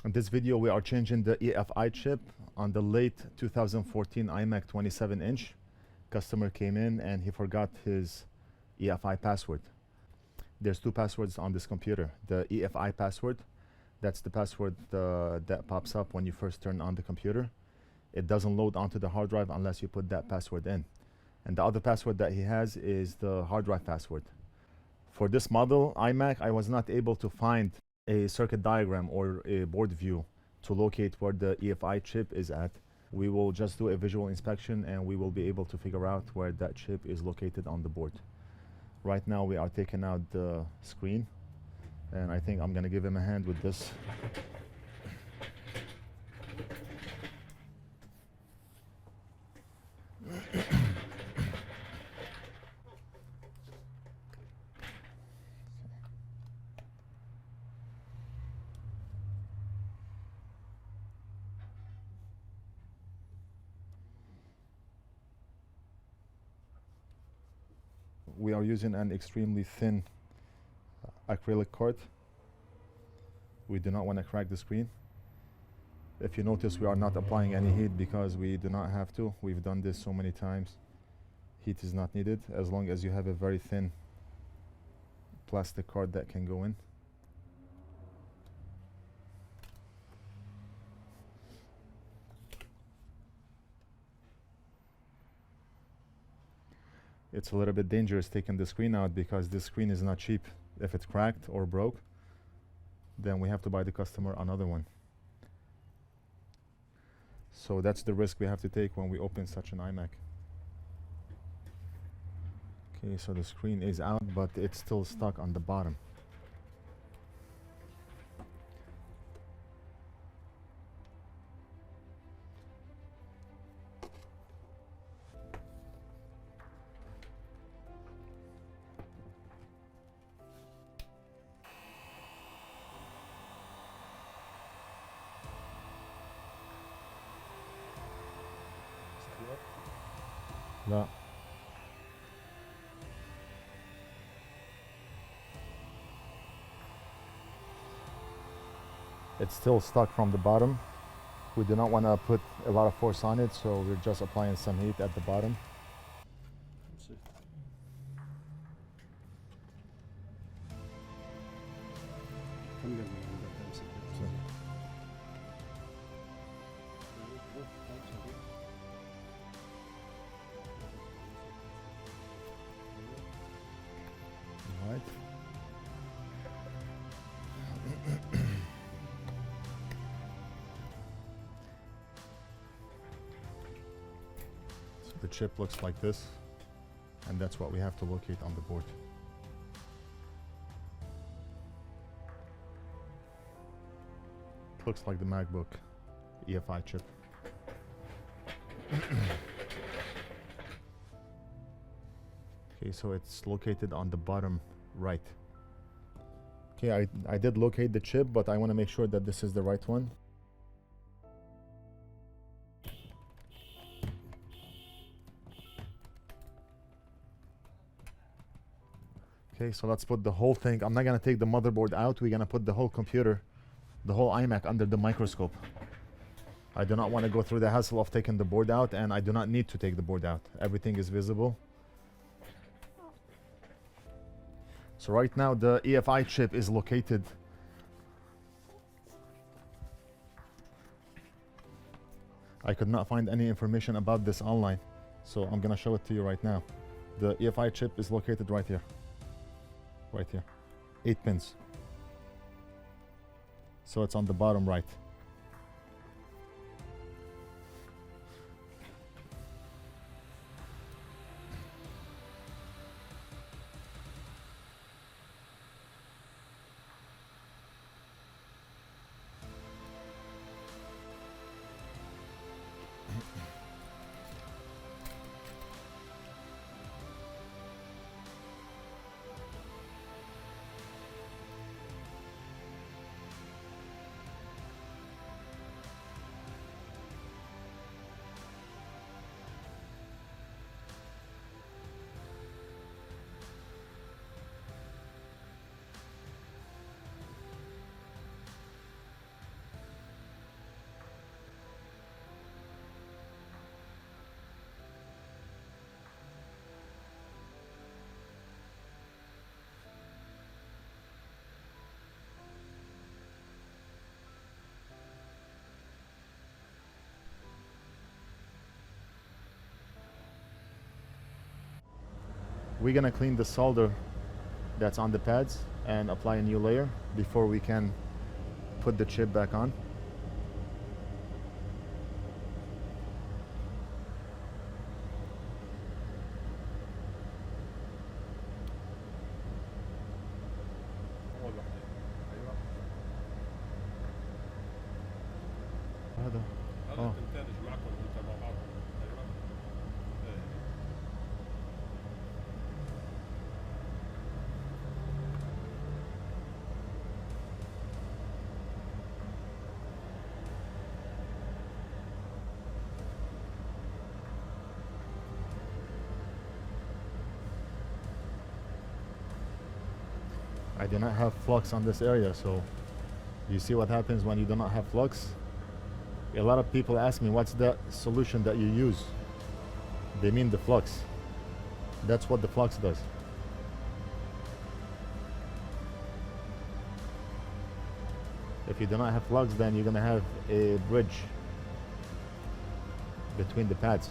In this video, we are changing the EFI chip on the late 2014 iMac 27-inch. Customer came in and he forgot his EFI password. There's two passwords on this computer. The EFI password, that's the password that pops up when you first turn on the computer. It doesn't load onto the hard drive unless you put that password in. And the other password that he has is the hard drive password. For this model iMac, I was not able to find a circuit diagram or a board view to locate where the EFI chip is at. We will just do a visual inspection and we will be able to figure out where that chip is located on the board. Right now we are taking out the screen, and I think I'm gonna give him a hand with this. We are using an extremely thin acrylic cord. We do not want to crack the screen. If you notice, we are not applying any heat because we do not have to. We've done this so many times. Heat is not needed as long as you have a very thin plastic cord that can go in. It's a little bit dangerous taking the screen out because this screen is not cheap. If it's cracked or broke, then we have to buy the customer another one. So that's the risk we have to take when we open such an iMac. Okay, so the screen is out, but it's still stuck on the bottom. لا. It's still stuck from the bottom. We do not want to put a lot of force on it, so we're just applying some heat at the bottom. Right. So the chip looks like this, and that's what we have to locate on the board. Looks like the MacBook EFI chip. Okay, so it's located on the bottom right. Okay, I did locate the chip, but I want to make sure that this is the right one. Okay, so let's put the whole thing. I'm not going to take the motherboard out. We're going to put the whole computer, the whole iMac under the microscope. I do not want to go through the hassle of taking the board out, and I do not need to take the board out. Everything is visible. So right now the EFI chip is located I could not find any information about this online, so I'm gonna show it to you right now. The EFI chip is located right here. Right here. 8 pins. So it's on the bottom right. We're gonna clean the solder that's on the pads and apply a new layer before we can put the chip back on. هذا تنتج معكم انت مع بعض. I do not have flux on this area, so you see what happens when you do not have flux. A lot of people ask me, what's the solution that you use? They mean the flux. That's what the flux does. If you do not have flux, then you're gonna have a bridge between the pads.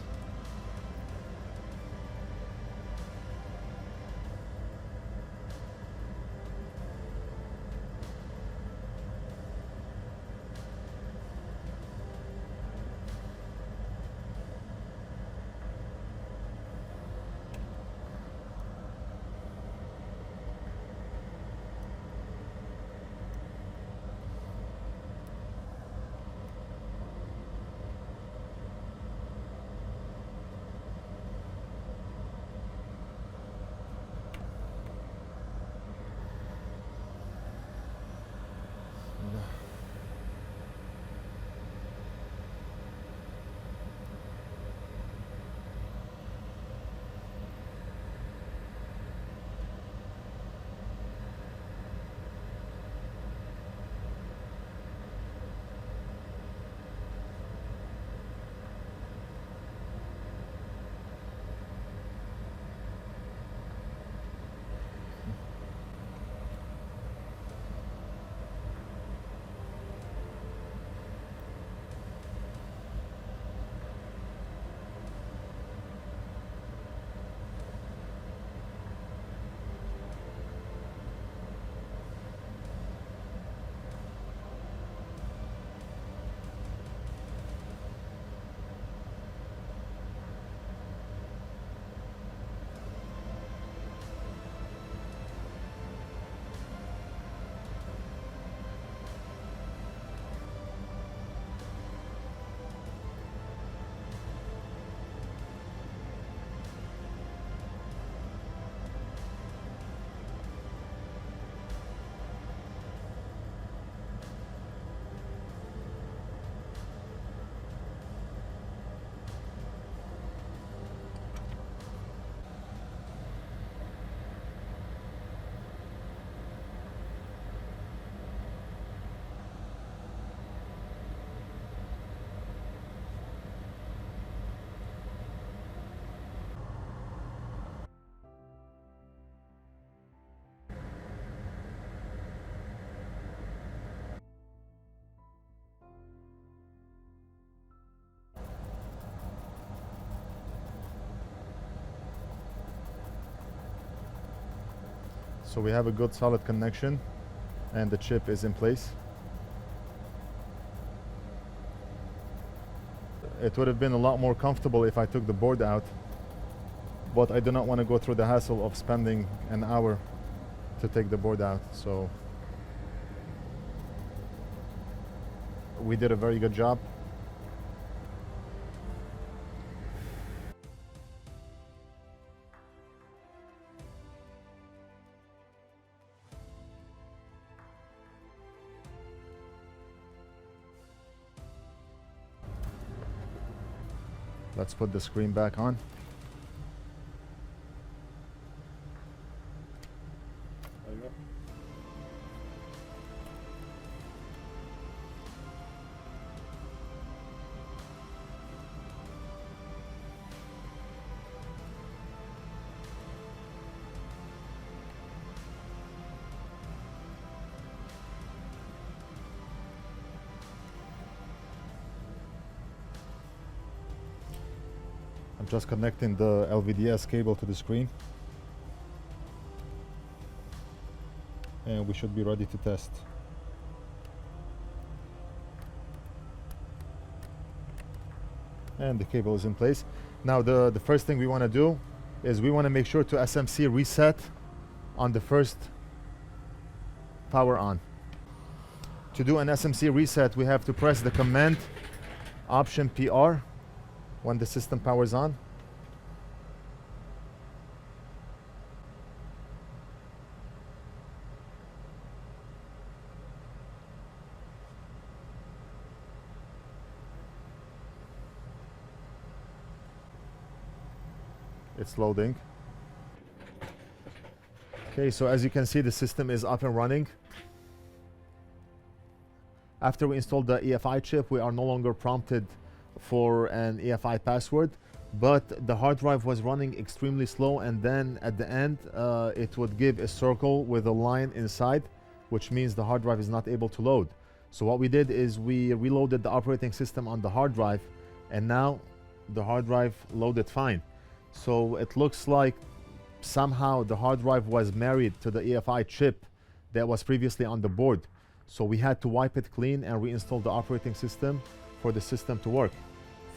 So we have a good solid connection and the chip is in place. It would have been a lot more comfortable if I took the board out, but I do not want to go through the hassle of spending an hour to take the board out. So we did a very good job. Let's put the screen back on. I'm just connecting the LVDS cable to the screen. and we should be ready to test. And the cable is in place. Now the first thing we want to do is we want to make sure to SMC reset on the first power on. To do an SMC reset, we have to press the command option PR when the system powers on. It's loading. Okay, so as you can see, the system is up and running. After we installed the EFI chip, we are no longer prompted for an EFI password, but the hard drive was running extremely slow, and then at the end it would give a circle with a line inside, which means the hard drive is not able to load. So what we did is we reloaded the operating system on the hard drive, and now the hard drive loaded fine. So it looks like somehow the hard drive was married to the EFI chip that was previously on the board. So we had to wipe it clean and reinstall the operating system for the system to work,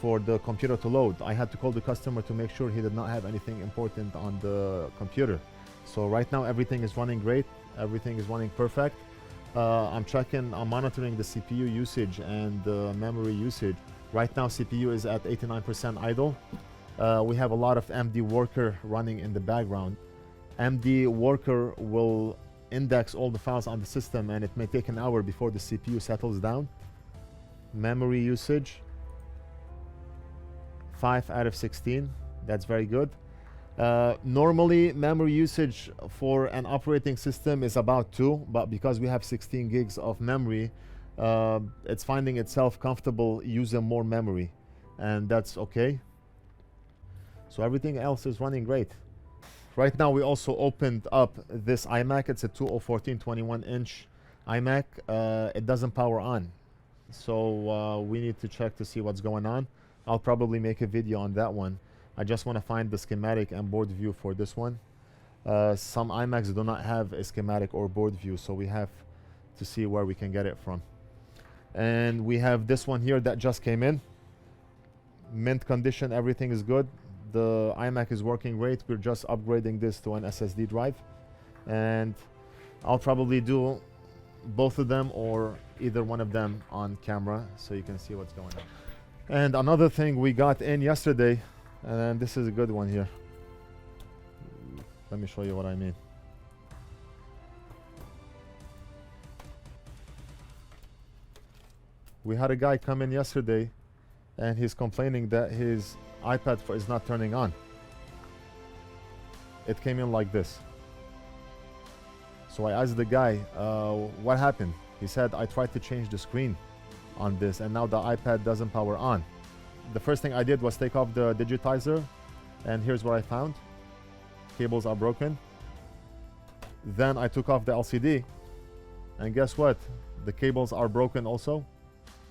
for the computer to load. I had to call the customer to make sure he did not have anything important on the computer. So right now everything is running great, everything is running perfect. I'm monitoring the CPU usage and the memory usage. Right now CPU is at 89% idle. We have a lot of MD worker running in the background. MD worker will index all the files on the system, and it may take an hour before the CPU settles down. Memory usage 5 out of 16. That's very good. Normally memory usage for an operating system is about 2, but because we have 16 gigs of memory, it's finding itself comfortable using more memory, and that's okay. So everything else is running great. Right now we also opened up this iMac. It's a 1421-inch iMac. It doesn't power on, so we need to check to see what's going on. I'll probably make a video on that one. I just want to find the schematic and board view for this one. Some iMacs do not have a schematic or board view, so we have to see where we can get it from. And we have this one here that just came in. Mint condition, everything is good. The iMac is working great. We're just upgrading this to an SSD drive, and I'll probably do both of them or either one of them on camera so you can see what's going on. And another thing we got in yesterday, and this is a good one here. Let me show you what I mean. We had a guy come in yesterday and he's complaining that his iPad is not turning on. It came in like this. So I asked the guy, what happened? He said, I tried to change the screen on this and now the iPad doesn't power on. The first thing I did was take off the digitizer, and here's what I found. Cables are broken. Then I took off the LCD, and guess what? The cables are broken also.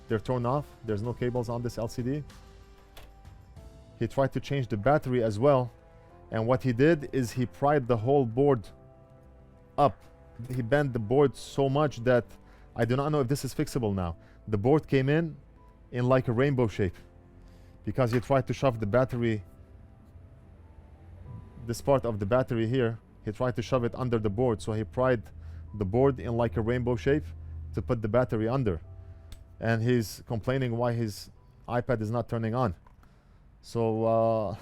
They're torn off. There's no cables on this LCD. He tried to change the battery as well, and what he did is he pried the whole board up. He bent the board so much that I do not know if this is fixable now. The board came in like a rainbow shape because he tried to shove the battery, this part of the battery here, he tried to shove it under the board, so he pried the board in like a rainbow shape to put the battery under, and he's complaining why his iPad is not turning on. So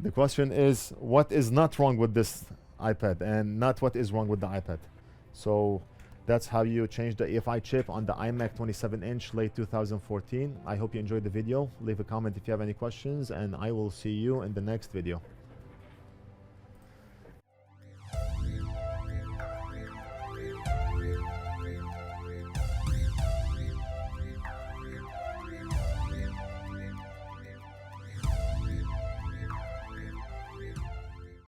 the question is, what is not wrong with this iPad, and not what is wrong with the iPad. So that's how you change the EFI chip on the iMac 27-inch late 2014. I hope you enjoyed the video. Leave a comment if you have any questions, and I will see you in the next video.